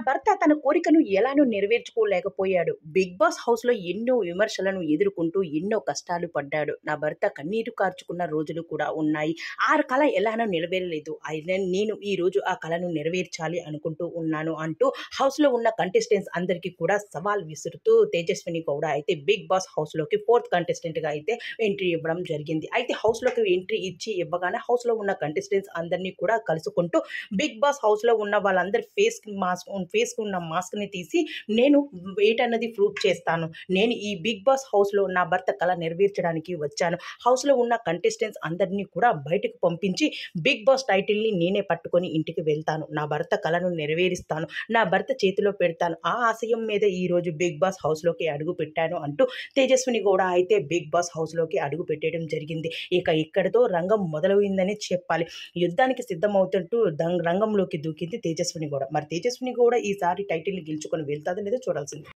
భర్త తన కోరికను ఎలానూ నెరవేర్చుకోలేకపోయాడు. బిగ్ బాస్ హౌస్‌లో ఎన్నో విమర్శలను ఎదుర్కొంటూ ఎన్నో కష్టాలు పడ్డాడు. నా భర్త కన్నీరు కార్చుకున్న రోజులు కూడా ఉన్నాయి. ఆ కల ఎలానో నెరవేరలేదు. అయినా నేను ఈరోజు ఆ కలను నెరవేర్చాలి అనుకుంటూ ఉన్నాను అంటూ హౌస్‌లో ఉన్న కంటెస్టెంట్స్ అందరికీ కూడా సవాల్ విసురుతూ తేజస్విని గౌడ అయితే బిగ్ బాస్ హౌస్‌లోకి 4థ్ కంటెస్టెంట్‌గా అయితే ఎంట్రీ ఇవ్వడం జరిగింది. అయితే హౌస్‌లోకి ఎంట్రీ ఇవ్వగానే హౌస్‌లో ఉన్న కంటెస్టెంట్స్ అందరినీ కూడా కలుసుకుంటూ బిగ్ బాస్ హౌస్‌లో ఉన్న వాళ్ళందరి ఫేస్‌కి ఉన్న మాస్క్‌ని తీసి నేను ఏంటన్నది ప్రూవ్ చేస్తాను. నేను ఈ బిగ్ బాస్ హౌస్‌లో నా భర్త కల నెరవేర్చడానికి వచ్చాను. హౌస్‌లో ఉన్న కంటెస్టెంట్స్ అందరినీ కూడా బయటకు పంపించి బిగ్ బాస్ టైటిల్‌ని నేనే పట్టుకొని ఇంటికి వెళ్తాను. నా భర్త కలను నెరవేరుస్తాను. నా భర్త చేతిలో పెడతాను. ఆ ఆశయం మీద ఈరోజు బిగ్ బాస్ హౌస్‌లోకి అడుగు పెట్టాను అంటూ తేజస్విని గౌడ అయితే బిగ్ బాస్ హౌస్‌లోకి అడుగు పెట్టడం జరిగింది. ఇక ఇక్కడితో రంగం మొదలైందని చెప్పాలి. యుద్ధానికి సిద్ధమవుతుంటూ రంగంలోకి దూకింది తేజస్విని గౌడ. మరి తేజస్విని గౌడ ఈసారి టైటిల్‌ని గెలుచుకొని వెళ్తాదో లేదో చూడాల్సిందే.